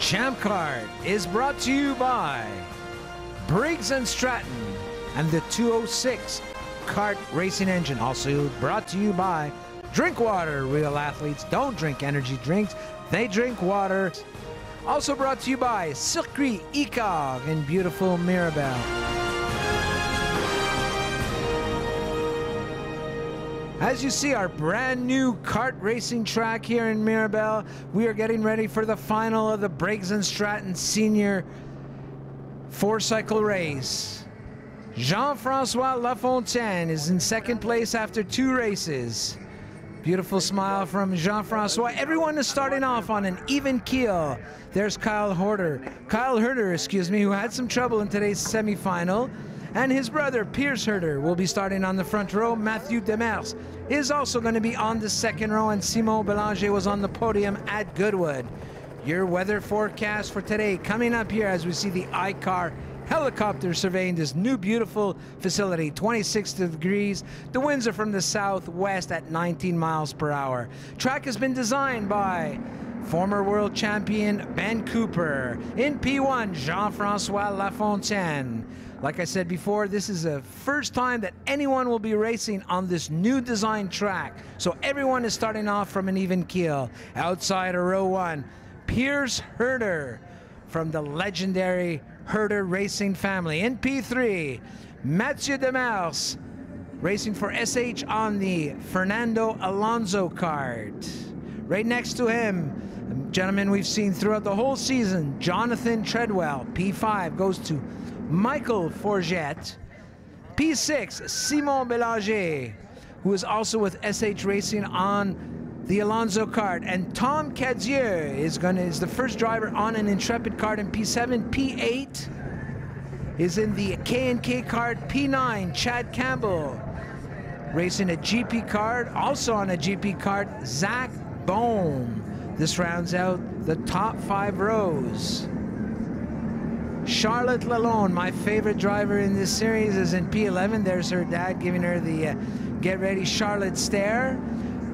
Champ Kart is brought to you by Briggs Stratton and the 206 kart racing engine. Also brought to you by Drink Water. Real athletes don't drink energy drinks, they drink water. Also brought to you by Circuit Icar in beautiful Mirabel. As you see, our brand new kart racing track here in Mirabel, we are getting ready for the final of the Briggs Stratton Senior 4-cycle race. Jean-Francois Lafontaine is in second place after 2 races. Beautiful smile from Jean-Francois. Everyone is starting off on an even keel. There's Kyle Herder, who had some trouble in today's semifinal. And his brother, Pierce Herder, will be starting on the front row. Mathieu Demers is also going to be on the second row, and Simon Belanger was on the podium at Goodwood. Your weather forecast for today coming up here as we see the Icar helicopter surveying this new beautiful facility. 26 degrees. The winds are from the southwest at 19 miles per hour. Track has been designed by former world champion Ben Cooper. In P1, Jean-Francois Lafontaine. Like I said before, this is the first time that anyone will be racing on this new design track. So everyone is starting off from an even keel. Outside of row 1, Pierce Herder from the legendary Herder racing family. In P3, Mathieu Demers racing for SH on the Fernando Alonso kart. Right next to him, a gentleman we've seen throughout the whole season, Jonathan Treadwell. P5 goes to Michael Forget. P6, Simon Belanger, who is also with SH Racing on the Alonso kart. And Tom CADIEUX is the first driver on an Intrepid kart in P7. P8 is in the K&K kart. P9, Chad Campbell racing a GP kart. Also on a GP kart, Zach Bohm. This rounds out the top 5 rows. Charlotte Lalonde, my favorite driver in this series, is in P11. There's her dad giving her the get ready Charlotte stare.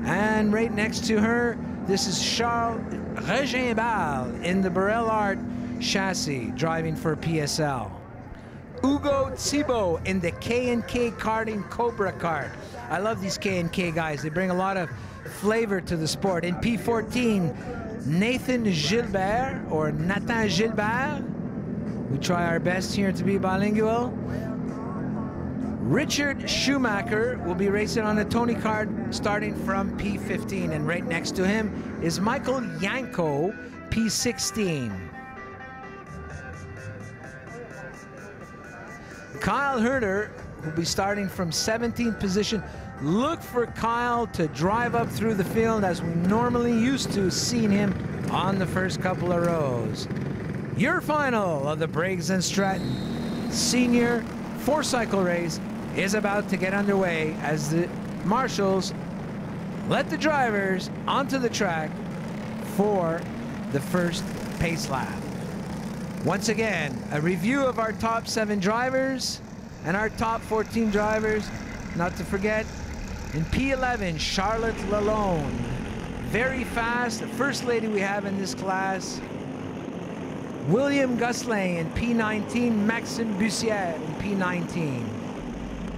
And right next to her, this is Charles Regimbal in the Burrell Art chassis, driving for PSL. Hugo Thibault in the K&K Karting Cobra kart. I love these K&K guys. They bring a lot of flavor to the sport. In P14, Nathan Gilbert, or Nathan Gilbert. We try our best here to be bilingual. Richard Schumacher will be racing on a Tony kart starting from P15, and right next to him is Michael Yanko, P16. Kyle Herder will be starting from 17th position. Look for Kyle to drive up through the field as we normally used to seeing him on the first couple of rows. Your final of the Briggs Stratton Senior 4-cycle race is about to get underway as the marshals let the drivers onto the track for the first pace lap. Once again, a review of our top 7 drivers and our top 14 drivers. Not to forget, in P11, Charlotte Lalonde. Very fast, the first lady we have in this class. William Gosselin in P19, Maxime Bussière in P19.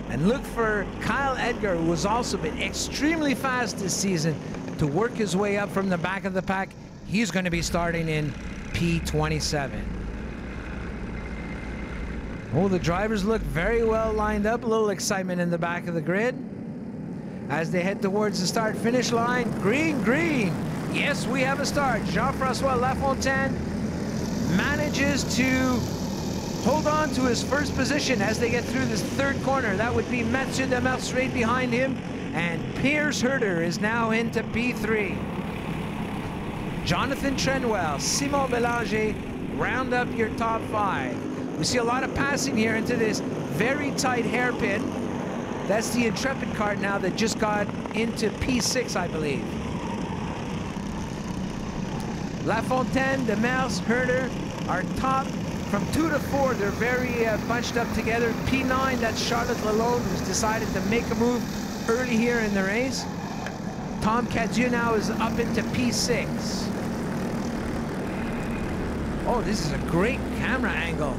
And look for Kyle Edgar, who has also been extremely fast this season, to work his way up from the back of the pack. He's going to be starting in P27. Oh, the drivers look very well lined up. A little excitement in the back of the grid as they head towards the start-finish line. Green, green. Yes, we have a start. Jean-Francois Lafontaine manages to hold on to his first position as they get through this third corner. That would be Mathieu Demers right behind him, and Pierce Herder is now into P3. Jonathan Treadwell, Simon Belanger round up your top 5. We see a lot of passing here into this very tight hairpin. That's the Intrepid kart now that just got into P6, I believe. Lafontaine, Demers, Herder are top from 2 to 4. They're very bunched up together. P9, that's Charlotte Lalonde, who's decided to make a move early here in the race. Tom CADIEUX now is up into P6. Oh, this is a great camera angle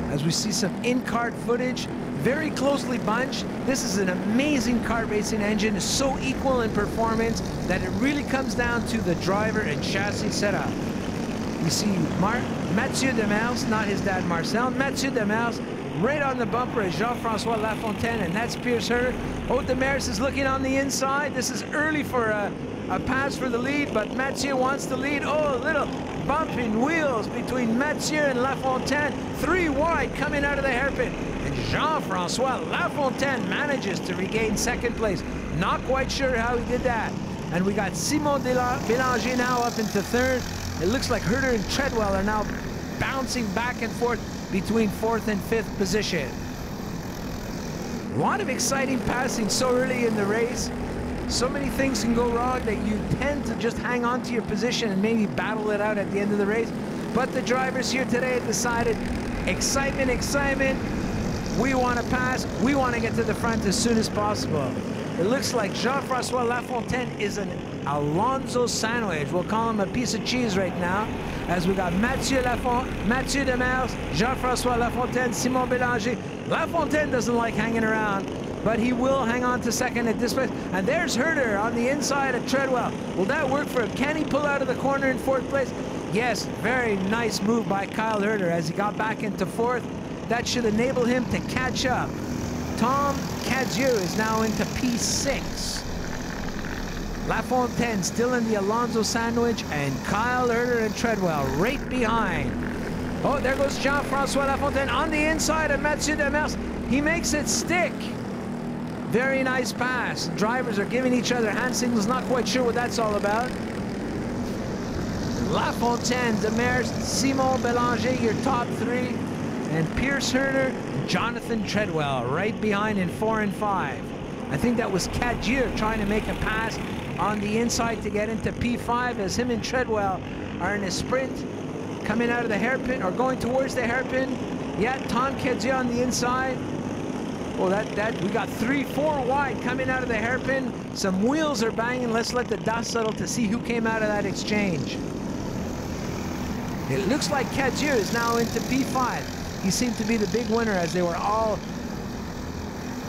as we see some in-kart footage, very closely bunched. This is an amazing kart racing engine. It's so equal in performance that it really comes down to the driver and chassis setup. We see Mathieu Demers, not his dad Marcel, Mathieu Demers right on the bumper is Jean-François Lafontaine, and that's Pierce Herter. Oh, Demers is looking on the inside. This is early for a pass for the lead, but Mathieu wants the lead. Oh, a little bumping wheels between Mathieu and Lafontaine. 3 wide coming out of the hairpin. And Jean-François Lafontaine manages to regain second place. Not quite sure how he did that. And we got Simon Bélanger now up into third. It looks like Herter and Treadwell are now bouncing back and forth between 4th and 5th position. A lot of exciting passing so early in the race. So many things can go wrong that you tend to just hang on to your position and maybe battle it out at the end of the race. But the drivers here today have decided, excitement, excitement. We want to pass. We want to get to the front as soon as possible. It looks like Jean-François Lafontaine is an Alonso sandwich. We'll call him a piece of cheese right now, as we got Mathieu Demers, Jean-François Lafontaine, Simon Bélanger. Lafontaine doesn't like hanging around, but he will hang on to second at this place. And there's Herter on the inside of Treadwell. Will that work for him? Can he pull out of the corner in 4th place? Yes, very nice move by Kyle Herter as he got back into 4th. That should enable him to catch up. Tom CADIEUX is now into P6. Lafontaine still in the Alonso sandwich, and Kyle Herter and Treadwell right behind. Oh, there goes Jean-François Lafontaine on the inside of Mathieu Demers. He makes it stick. Very nice pass. Drivers are giving each other hand signals. Not quite sure what that's all about. Lafontaine, Demers, Simon Bélanger, your top 3. And Pierce Herter, Jonathan Treadwell right behind in 4 and 5. I think that was CADIEUX trying to make a pass on the inside to get into P5 as him and Treadwell are in a sprint coming out of the hairpin or going towards the hairpin. Yeah, Tom CADIEUX on the inside. Well, we got 3-4 wide coming out of the hairpin. Some wheels are banging. Let's let the dust settle to see who came out of that exchange. It looks like CADIEUX is now into P5. He seemed to be the big winner as they were all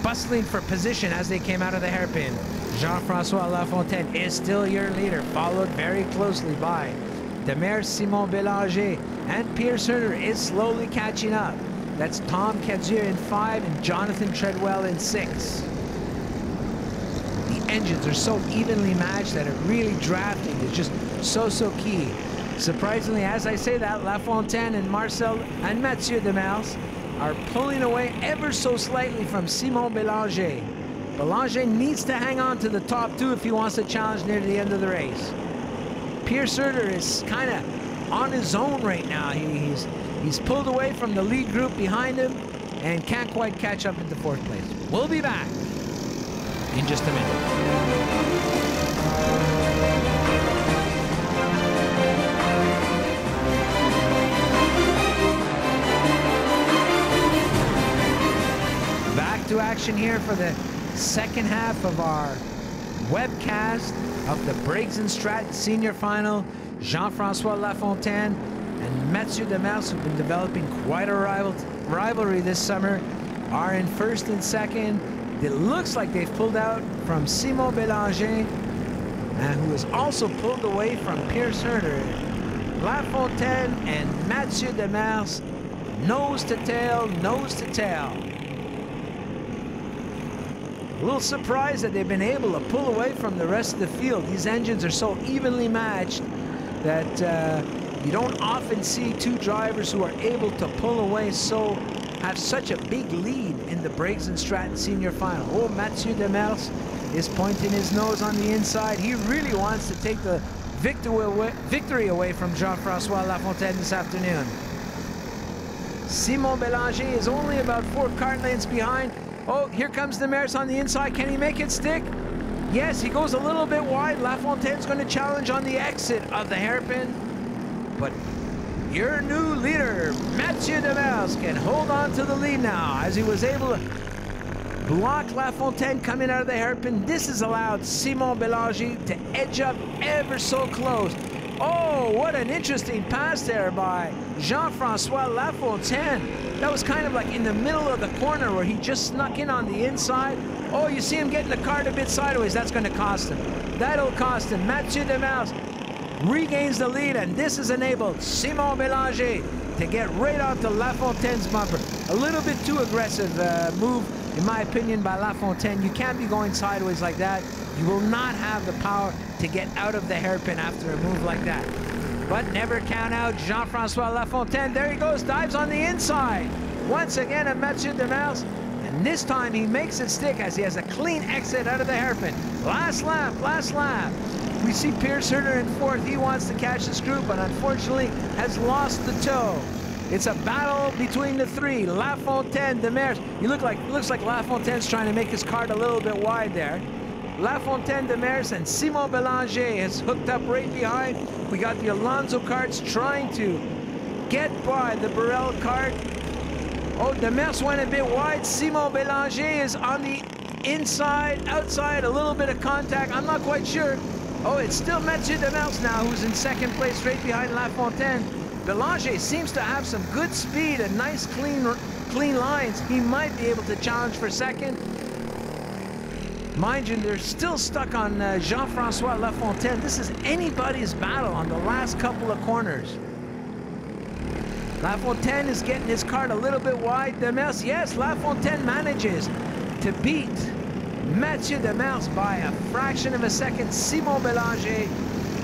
bustling for position as they came out of the hairpin. Jean-François Lafontaine is still your leader, followed very closely by Demers, Simon Bélanger, and Pierce Herter is slowly catching up. That's Tom CADIEUX in 5 and Jonathan Treadwell in 6. The engines are so evenly matched that it really drafting is just so key. Surprisingly, as I say that, Lafontaine and Marcel and Mathieu Demers are pulling away ever so slightly from Simon Bélanger. Bélanger needs to hang on to the top 2 if he wants to challenge near the end of the race. Pierce Herter is kind of on his own right now. He's pulled away from the lead group behind him and can't quite catch up into 4th place. We'll be back in just a minute. To action here for the second half of our webcast of the Briggs Stratton Senior Final. Jean-François Lafontaine and Mathieu Demers, who've been developing quite a rivalry this summer, are in 1st and 2nd. It looks like they've pulled out from Simon Bélanger, who has also pulled away from Pierce Herter. Lafontaine and Mathieu Demers, nose to tail, nose to tail. A little surprised that they've been able to pull away from the rest of the field. These engines are so evenly matched that you don't often see 2 drivers who are able to pull away have such a big lead in the Briggs Stratton Senior Final. Oh, Mathieu Demers is pointing his nose on the inside. He really wants to take the victory away from Jean-François Lafontaine this afternoon. Simon Bélanger is only about 4 kart lengths behind. Oh, here comes Demers on the inside. Can he make it stick? Yes, he goes a little bit wide. Lafontaine's going to challenge on the exit of the hairpin. But your new leader, Mathieu Demers, can hold on to the lead now as he was able to block Lafontaine coming out of the hairpin. This has allowed Simon Bélanger to edge up ever so close. Oh, what an interesting pass there by Jean-Francois Lafontaine. That was kind of like in the middle of the corner where he just snuck in on the inside. Oh, you see him getting the cart a bit sideways. That's going to cost him. That'll cost him. Mathieu Demers regains the lead, and this has enabled Simon Bélanger to get right onto Lafontaine's bumper. A little bit too aggressive move, in my opinion, by Lafontaine. You can't be going sideways like that. You will not have the power to get out of the hairpin after a move like that. But never count out Jean-Francois Lafontaine. There he goes, dives on the inside. Once again at Mathieu Demers. And this time he makes it stick as he has a clean exit out of the hairpin. Last lap, last lap. We see Pierce Herter in fourth. He wants to catch the screw, but unfortunately has lost the toe. It's a battle between the three. Lafontaine, Demers. Looks like Lafontaine's trying to make his cart a little bit wide there. Lafontaine, Demers, and Simon Bélanger has hooked up right behind. We got the Alonso carts trying to get by the Burrell cart. Oh, Demers went a bit wide. Simon Bélanger is on the inside, outside, a little bit of contact. I'm not quite sure. Oh, it's still Mathieu Demers now, who's in second place right behind Lafontaine. Bélanger seems to have some good speed and nice clean lines. He might be able to challenge for second. Mind you, they're still stuck on Jean-Francois Lafontaine. This is anybody's battle on the last couple of corners. Lafontaine is getting his cart a little bit wide. Demers, yes, Lafontaine manages to beat Mathieu Demers by a fraction of a second. Simon Bélanger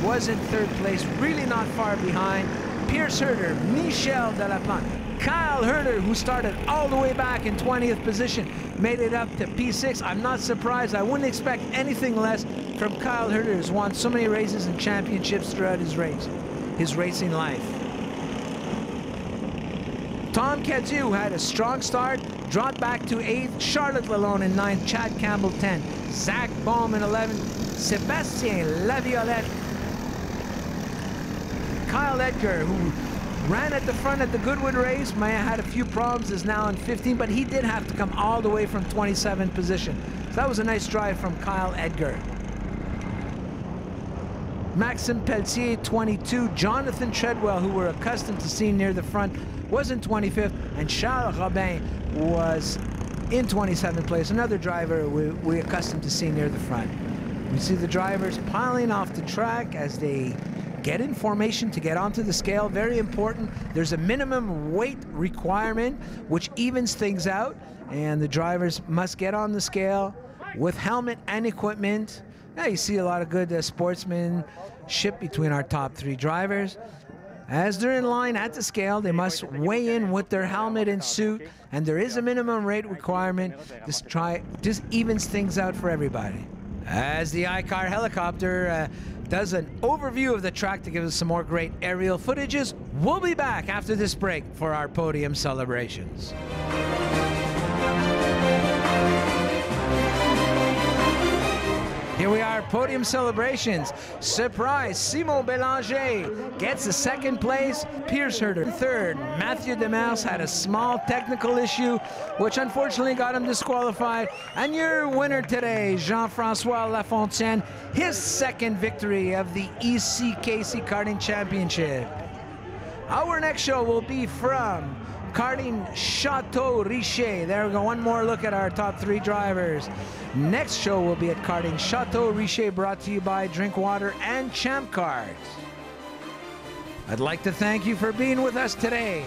was in third place, really not far behind. Pierce Herter, Michel Delaplante, Kyle Herter, who started all the way back in 20th position, made it up to P6. I'm not surprised. I wouldn't expect anything less from Kyle Herter, who's won so many races and championships throughout his racing life. Tom CADIEUX had a strong start, dropped back to 8th, Charlotte Lalonde in 9th, Chad Campbell 10th, Zach Baum in 11th, Sébastien Laviolette, Kyle Edgar, who ran at the front at the Goodwood race, may have had a few problems, is now in 15th, but he did have to come all the way from 27th position. So that was a nice drive from Kyle Edgar. Maxime Pelletier, 22. Jonathan Treadwell, who we're accustomed to seeing near the front, was in 25th, and Charles Robin was in 27th place. Another driver we're accustomed to seeing near the front. We see the drivers piling off the track as they get in formation to get onto the scale. Very important. There's a minimum weight requirement which evens things out, and the drivers must get on the scale with helmet and equipment. Now you see a lot of good sportsmanship between our top three drivers. As they're in line at the scale, they must weigh in with their helmet and suit, and there is a minimum weight requirement. This evens things out for everybody. As the Icar helicopter does an overview of the track to give us some more great aerial footages, we'll be back after this break for our podium celebrations. Here we are, podium celebrations. Surprise, Simon Bélanger gets the second place. Pierce Herter third. Mathieu Demers had a small technical issue, which unfortunately got him disqualified. And your winner today, Jean-Francois Lafontaine, his second victory of the ECKC Karting Championship. Our next show will be from Karting Château Richer. There we go, one more look at our top three drivers. Next show will be at Karting Château Richer, brought to you by Drinkwater and Champ Cards. I'd like to thank you for being with us today.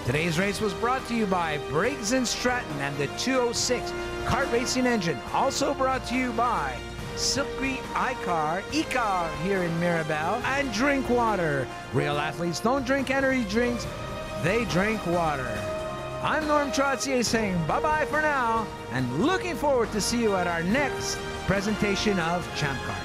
Today's race was brought to you by Briggs Stratton and the 206 kart racing engine. Also brought to you by Silky Icar here in Mirabel, and Drinkwater. Real athletes don't drink energy drinks, they drink water. I'm Norm Trottier saying bye-bye for now, and looking forward to see you at our next presentation of Champ Cards.